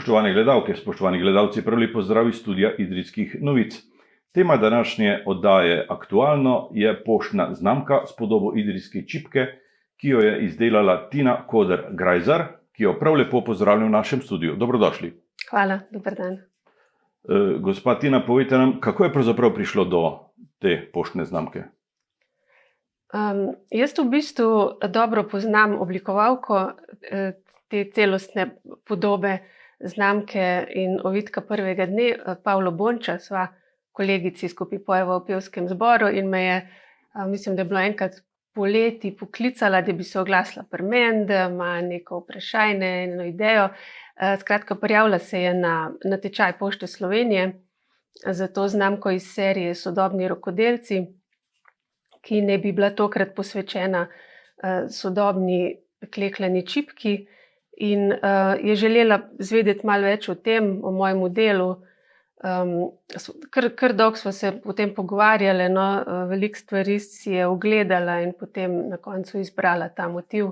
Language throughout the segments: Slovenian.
Spoštovane gledalke, spoštovani gledalci, prav lepo zdrav iz studia Idrijskih novic. Tema današnje oddaje Aktualno je poštna znamka s podobo idrijske čipke, ki jo je izdelala Tina Koder-Grajzar, ki jo prav lepo pozdravljam v našem studiu. Dobrodošli. Hvala, dober dan. Gospa Tina, povejte nam, kako je pravzaprav prišlo do te poštne znamke? Jaz v bistvu dobro poznam oblikovalko te celostne podobe znamke in ovitka prvega dne, Pavlo Bonča, sva kolegici skupaj pojeva v pevskem zboru in me je, mislim, da je bilo enkrat poleti poklicala, da bi se oglasila pri meni, da ima neko vprašanje, eno idejo. Skratka, prijavila se je na tečaj Pošte Slovenije za to znamko iz serije Sodobni rokodelci, ki ne bi bila tokrat posvečena sodobni klekljani čipki in je želela zvedeti malo več o tem, o mojem delu. Kar dolgo sva se potem pogovarjali, no, veliko stvari si je ogledala in potem na koncu izbrala ta motiv,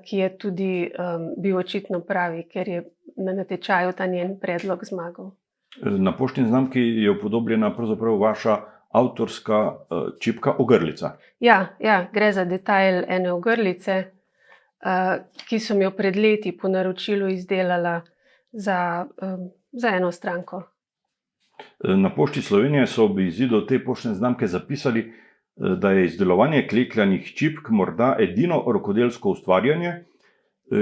ki je tudi bil očitno pravi, ker je na natečaju ta njen predlog zmagal. Na poštni znamki je upodobljena pravzaprav vaša avtorska čipka ogrlica. Ja, gre za detajl ene ogrlice, ki sem jo pred leti po naročilu izdelala za eno stranko. Na Pošti Slovenije so ob izidu te poštne znamke zapisali, da je izdelovanje klekljanih čipk morda edino rokodelsko ustvarjanje,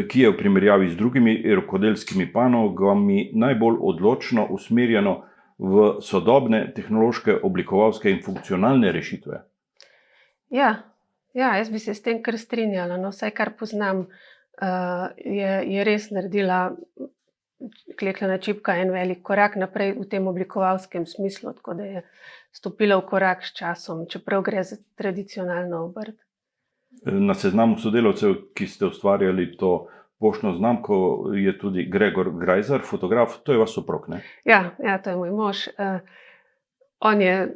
ki je v primerjavi z drugimi rokodelskimi panogami najbolj odločno usmerjeno v sodobne tehnološke, oblikovalske in funkcionalne rešitve. Ja, jaz bi se s tem kar strinjala. No, vsaj kar poznam, je res naredila klekljana čipka en velik korak naprej v tem oblikovalskem smislu, tako da je stopila v korak s časom, čeprav gre za tradicionalno obrt. Na seznamu sodelavcev, ki ste ustvarjali to poštno znamko, je tudi Gregor Grajzar, fotograf, to je vaš soprog, ne? Ja, to je moj mož. On je,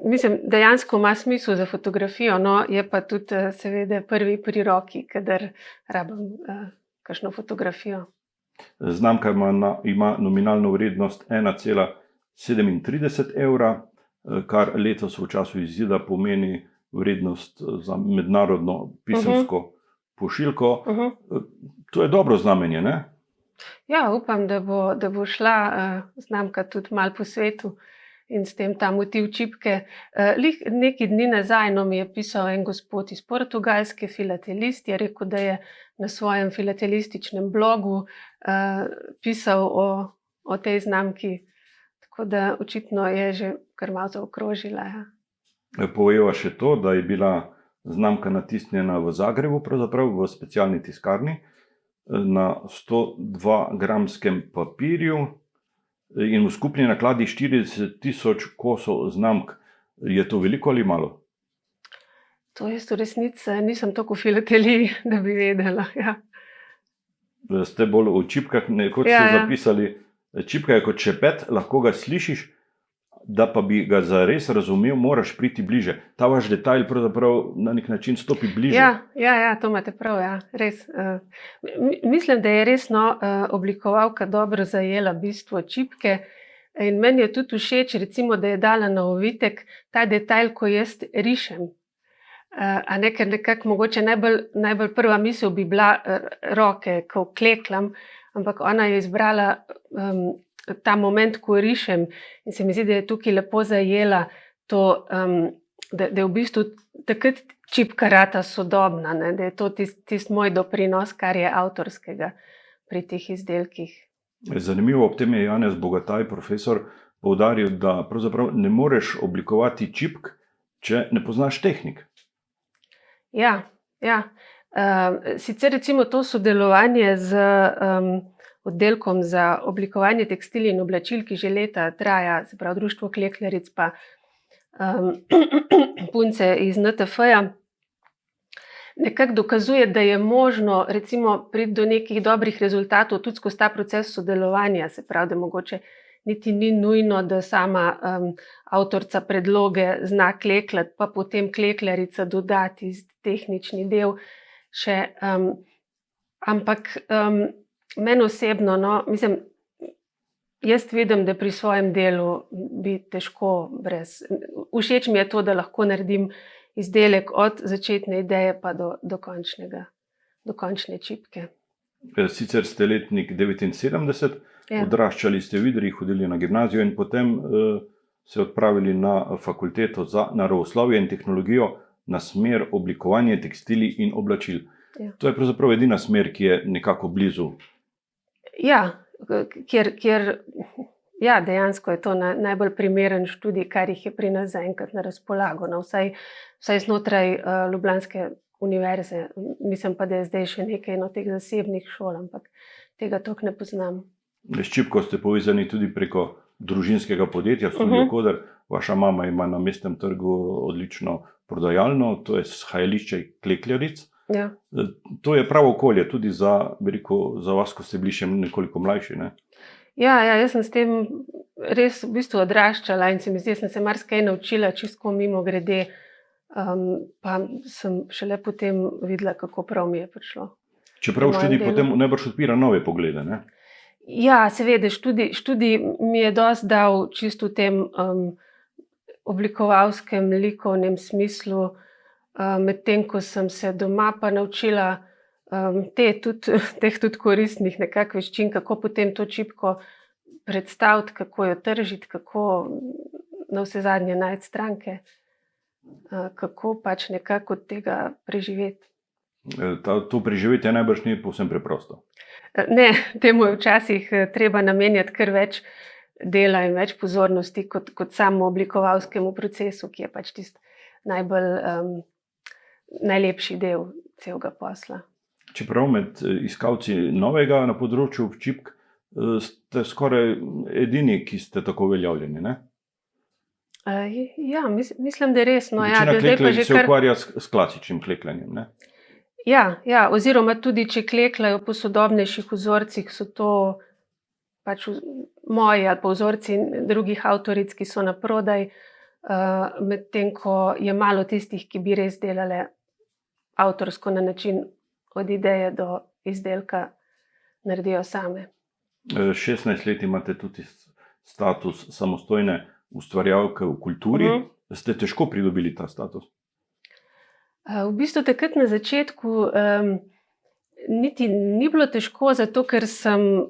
mislim, dejansko ima smisel za fotografijo, no, je pa tudi seveda prvi pri roki, kadar rabim kakšno fotografijo. Znamka ima nominalno vrednost 1,37 evra, kar letos v času izida pomeni vrednost za mednarodno pisemsko pošiljko. To je dobro znamenje, ne? Ja, upam, da bo šla znamka tudi malo po svetu in s tem ta motiv čipke. Nekaj dni nazaj mi je pisal en gospod iz Portugalske, filatelist, je rekel, da je na svojem filatelističnem blogu pisal o tej znamki, tako da očitno je že kar malo zaokrožila. Ja. Poveva še to, da je bila znamka natisnjena v Zagrebu, pravzaprav v specialni tiskarni, na 102-gramskem papirju in v skupni nakladi 40.000 kosov znamk. Je to veliko ali malo? To jaz v resnici nisem toliko v filateliji, da bi vedela. Ja. Ste bolj v čipkah, nekoč ste zapisali, čipka je kot šepet, lahko ga slišiš, da pa bi ga zares razumel, moraš priti bliže. Ta vaš detajl pravzaprav na nek način stopi bliže. Ja, to imate prav, ja, res. Mislim, da je res oblikovalka dobro zajela bistvo čipke in meni je tudi všeč, recimo, da je dala na ovitek ta detajl, ko jaz rišem. Ker nekako mogoče najbolj prva misel bi bila roke, ko klekljam, ampak ona je izbrala ta moment, ko rišem in se mi zdi, da je tukaj lepo zajela to, da je v bistvu takrat čipka rata sodobna, ne? Da je to tisti moj doprinos, kar je avtorskega pri teh izdelkih. Zanimivo, ob tem je Janez Bogataj, profesor, poudaril, da pravzaprav ne moreš oblikovati čipk, če ne poznaš tehnik. Ja. Sicer recimo to sodelovanje z oddelkom za oblikovanje tekstilij in oblačil, ki že leta traja, se pravi Društvo klekljaric pa punce iz NTF-ja, nekako dokazuje, da je možno recimo priti do nekih dobrih rezultatov tudi skozi ta proces sodelovanja, se pravi, da mogoče niti ni nujno, da sama avtorica predloge zna klekljati, pa potem klekljarica dodati tehnični del še, ampak Meni osebno, no, mislim, jaz vidim, da pri svojem delu bi težko brez. Všeč mi je to, da lahko naredim izdelek od začetne ideje pa do končne čipke. Sicer ste letnik 79, Ja. odraščali ste v Idriji, hodili na gimnazijo in potem se odpravili na fakulteto za naravoslovje in tehnologijo na smer oblikovanje tekstilij in oblačil. Ja. To je pravzaprav edina smer, ki je nekako blizu. Ja, ja, dejansko je to najbolj primeren študij, kar jih je pri nas zaenkrat na razpolago. No, vsaj znotraj Ljubljanske univerze. Mislim pa, da je zdaj še nekaj teh zasebnih šol, ampak tega toliko ne poznam. S čipko ste povezani tudi preko družinskega podjetja Studio Koder. Vaša mama ima na Mestnem trgu odlično prodajalno, to je shajališče klekljaric. Ja. To je pravo okolje tudi za vas, ko ste bili še nekoliko mlajši, ne? Ja, jaz sem s tem res v bistvu odraščala in se mi zdi, da sem se marsikaj naučila čisto mimogrede, pa sem šele potem videla, kako prav mi je prišlo. Čeprav študij potem najbrž odpira nove poglede, ne? Ja, seveda, študij mi je dosti dal čisto v tem oblikovalskem, likovnem smislu, medtem ko sem se doma pa naučila teh tudi koristnih nekako veščin, kako potem to čipko predstaviti, kako jo tržiti, kako navsezadnje najti stranke, kako pač nekako od tega preživeti. To preživetje najbrž ni povsem preprosto. Ne, temu je včasih treba namenjati kar več dela in več pozornosti kot samo oblikovalskemu procesu, ki je pač tisti najlepši del celega posla. Čeprav med iskalci novega na področju čipk ste skoraj edini, ki ste tako uveljavljeni, ne? Ja, mislim, da je res. Večina klekljarjev se ukvarja s klasičnim klekljanjem, ne? Ja, oziroma tudi, če klekljajo po sodobnejših vzorcih, so to pač moji ali pa vzorci drugih avtoric, ki so naprodaj, medtem ko je malo tistih, ki bi res delale avtorsko na način od ideje do izdelka naredijo same. 16 let imate tudi status samostojne ustvarjalke v kulturi. Ste težko pridobili ta status? V bistvu takrat na začetku niti ni bilo težko, zato ker sem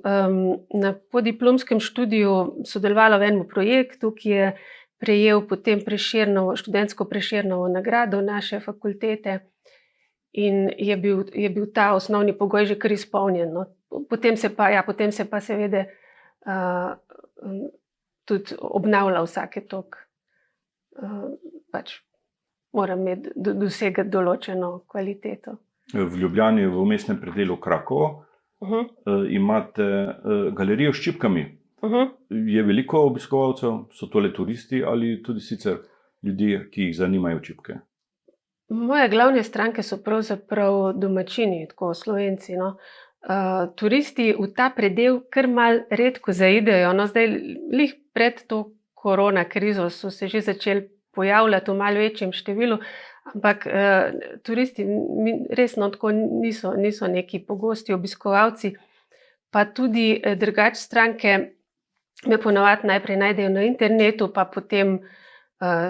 na podiplomskem študiju sodelovala v enem projektu, ki je prejel potem študentsko Prešernovo nagrado naše fakultete in je bil ta osnovni pogoj že kar izpolnjen. No. Potem se pa seveda tudi obnavlja vsake toliko. Pač moram dosegati določeno kvaliteto. V Ljubljani, v mestnem predelu Krakovo, imate galerijo s čipkami. Je veliko obiskovalcev? So to le turisti ali tudi sicer ljudje, ki jih zanimajo čipke? Moje glavne stranke so pravzaprav domačini, tako Slovenci. No. Turisti v ta predel kar mal redko zaidejo. No, zdaj, glih pred to korona krizo so se že začeli pojavljati v malo večjem številu, ampak turisti resno tako niso neki pogosti obiskovalci, pa tudi drugače stranke me ponavadi najprej najdejo na internetu, pa potem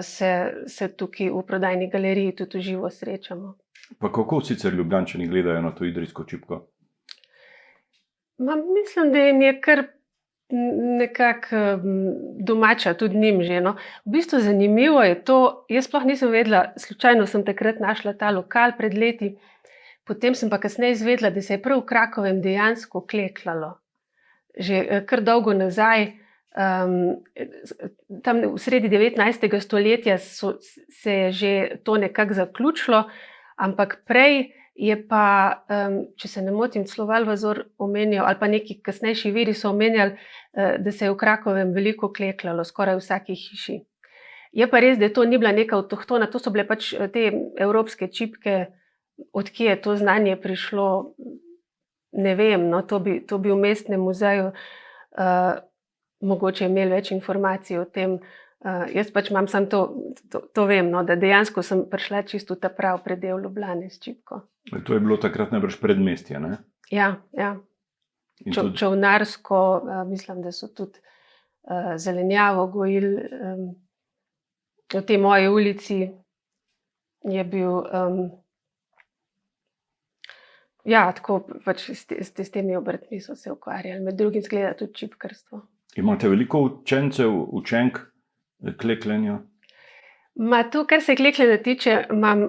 se tukaj v prodajni galeriji tudi v živo srečamo. Pa kako sicer Ljubljančani gledajo na to idrijsko čipko? Mislim, da jim je kar nekako domača, tudi njim že. No. V bistvu zanimivo je to, jaz sploh nisem vedela, slučajno sem takrat našla ta lokal pred leti, potem sem pa kasneje izvedela, da se je prav v Krakovem dejansko klekljalo. Že kar dolgo nazaj, tam v sredi 19. stoletja se je že to nekako zaključilo, ampak prej je pa, če se ne motim, celo Valvazor omenjal, ali pa neki kasnejši viri so omenjali, da se je v Krakovem veliko klekljalo, skoraj v vsaki hiši. Je pa res, da to ni bila neka avtohtona, to so bile pač te evropske čipke, od kje je to znanje prišlo, ne vem, no, to bi v mestnem muzeju mogoče imeli več informacij o tem. Jaz pač imam samo to vem, no, da dejansko sem prišla čisto v ta prav predel Ljubljane s čipko. To je bilo takrat najbrž predmestje, ne? Ja. In tudi, čolnarsko, mislim, da so tudi zelenjavo gojili. V tej moji ulici je bil, tako pač s temi obrtmi so se ukvarjali, med drugim izgleda tudi čipkarstvo. imate veliko učencev, učenk klekljenja? To, kar se klekljanja tiče, imam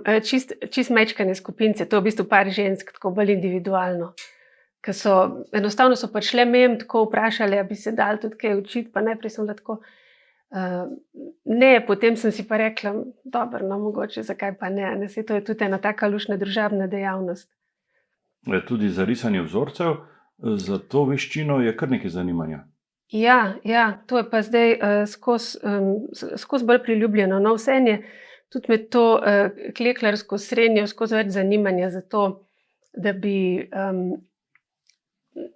čist majčkene skupince, to je v bistvu par žensk, tako bolj individualno. Ker enostavno so prišle mem, tako vprašali, a bi se dali tudi kaj učiti, pa najprej sem bila tako, ne, potem sem si pa rekla, dobro, no, mogoče, zakaj pa ne, saj to je tudi ena taka luštna družabna dejavnost. Tudi za risanje vzorcev, za to veščino je kar nekaj zanimanja. Ja, to je pa zdaj skozi bolj priljubljeno. No, vseeno je tudi med to klekljarsko srenjo skozi več zanimanja za to, da bi,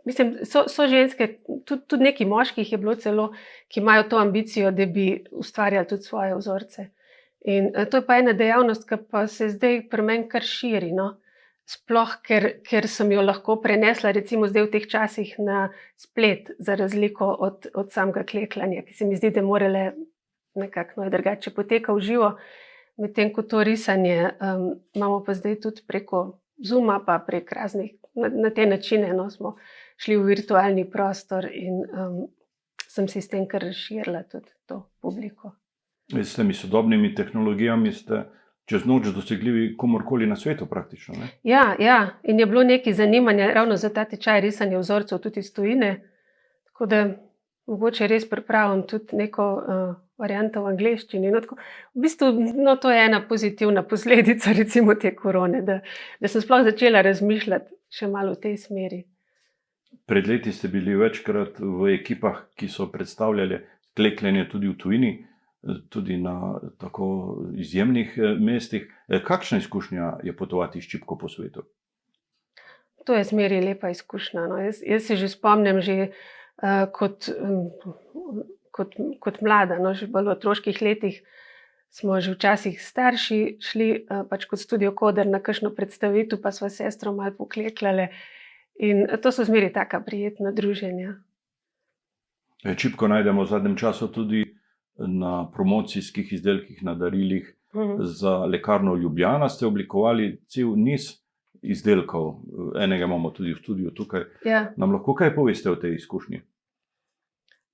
mislim, so ženske, tudi neki moških je bilo celo, ki imajo to ambicijo, da bi ustvarjali tudi svoje vzorce. In to je pa ena dejavnost, ki pa se zdaj pri meni kar širi, no. Sploh, ker sem jo lahko prenesla recimo zdaj v teh časih na splet, za razliko od samega klekljanja, ki se mi zdi, da morale nekako drugače poteka v živo, medtem ko to risanje imamo pa zdaj tudi preko Zooma, pa prek raznih, na te načine, no, smo šli v virtualni prostor in sem si s tem kar razširila tudi to publiko. S temi sodobnimi tehnologijami ste čez noč dosegljivi komorkoli na svetu praktično, ne? Ja, in je bilo nekaj zanimanja ravno za ta tečaj risanja vzorcev tudi iz tujine, tako da mogoče res pripravim tudi neko varianto v angleščini. No, tako, v bistvu, no, to je ena pozitivna posledica recimo te korone, da sem sploh začela razmišljati še malo v tej smeri. Pred leti ste bili večkrat v ekipah, ki so predstavljali klekljenje tudi v tujini, tudi na tako izjemnih mestih. Kakšna izkušnja je potovati s čipko po svetu? To je zmeraj lepa izkušnja, no. Jaz se že spomnim kot mlada, no, že bolj v otroških letih, smo že včasih starši šli pač kot Studio Koder na kakšno predstavitev, pa sva s sestro malo poklekljale. In to so zmeraj taka prijetna druženja. Čipko najdemo v zadnjem času tudi na promocijskih izdelkih, na darilih. Za lekarno Ljubljana ste oblikovali cel niz izdelkov, enega imamo tudi v studiu tukaj. Ja. Nam lahko kaj poveste o tej izkušnji?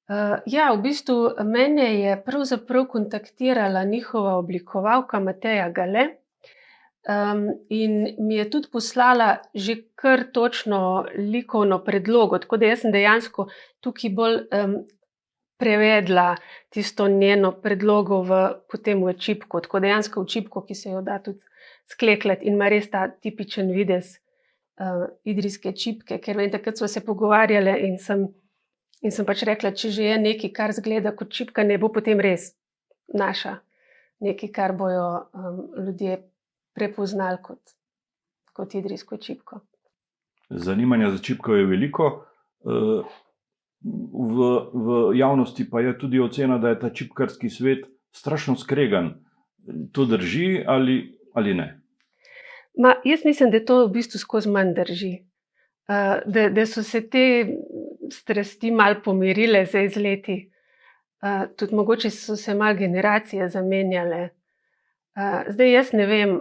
V bistvu mene je pravzaprav kontaktirala njihova oblikovalka Mateja Gale, in mi je tudi poslala že kar točno likovno predlogo, tako da jaz sem dejansko tukaj bolj prevedla tisto njeno predlogo potem v čipko, tako dejansko v čipko, ki se jo da tudi sklekljati in ima res ta tipičen videz idrijske čipke, ker vem, takrat sva se pogovarjale in sem pač rekla, če že je nekaj, kar zgleda kot čipka, ne bo potem res naša, nekaj, kar bojo ljudje prepoznali kot idrijsko čipko. Zanimanja za čipko je veliko. V javnosti pa je tudi ocena, da je ta čipkarski svet strašno skregan. To drži ali ne? Jaz mislim, da to v bistvu skozi manj drži. Da so se te strasti malo pomirile zdaj z leti. Tudi mogoče so se malo generacije zamenjale. Zdaj jaz ne vem,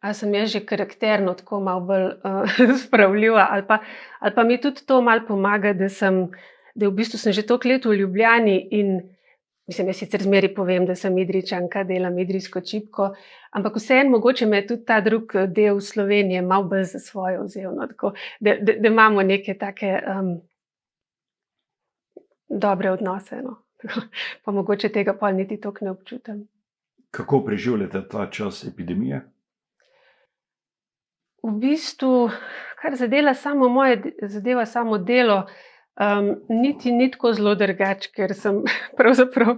ali sem jaz že karakterno tako malo bolj spravljiva, ali pa mi tudi to malo pomaga, da v bistvu sem že toliko let v Ljubljani in mislim, jaz sicer zmeraj povem, da sem Idrijčanka, delam idrijsko čipko, ampak vseeno mogoče me tudi ta drug del Slovenije malo bolj za svojo vzel, no, tako, da imamo neke take dobre odnose, no. Pa mogoče tega pol niti toliko ne občutam. Kako preživljate ta čas epidemije? V bistvu, kar zadeva samo delo, niti ni tako zelo drugače, ker sem pravzaprav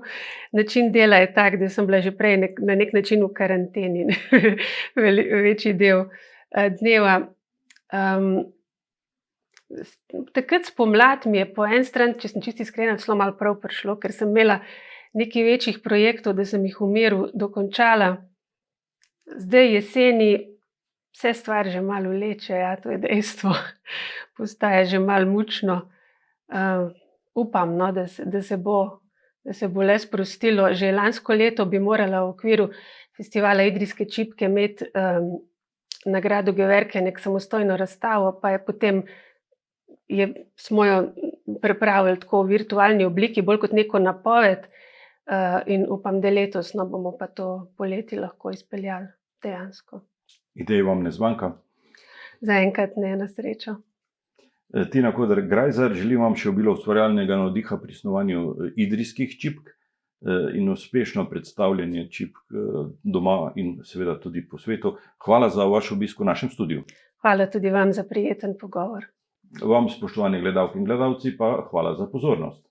način dela je tak, da sem bila že prej na nek način v karanteni, večji del dneva. Takrat spomladi mi je po eni strani, če sem čisto iskrena, celo malo prav prišlo, ker sem imela nekaj večjih projektov, da sem jih v miru dokončala. Zdaj jeseni vse stvar že malo vleče, ja, to je dejstvo. postaja že malo mučno. Upam, no, da se bo le sprostilo. Že lansko leto bi morala v okviru festivala Idrijske čipke imeti nagrado Geverke, nek samostojno razstavo, pa je potem smo jo pripravili tako v virtualni obliki, bolj kot neko napoved, in upam, da letos bomo pa to poleti lahko izpeljali dejansko. Idej vam ne zmanjka? Zaenkrat ne, na srečo. Tina Kodar Grajzar, želim vam še obilo ustvarjalnega navdiha pri snovanju idrijskih čipk in uspešno predstavljanje čipk doma in seveda tudi po svetu. Hvala za vaš obisk v našem studiu. Hvala tudi vam za prijeten pogovor. Vam, spoštovani gledalke in gledalci, pa hvala za pozornost.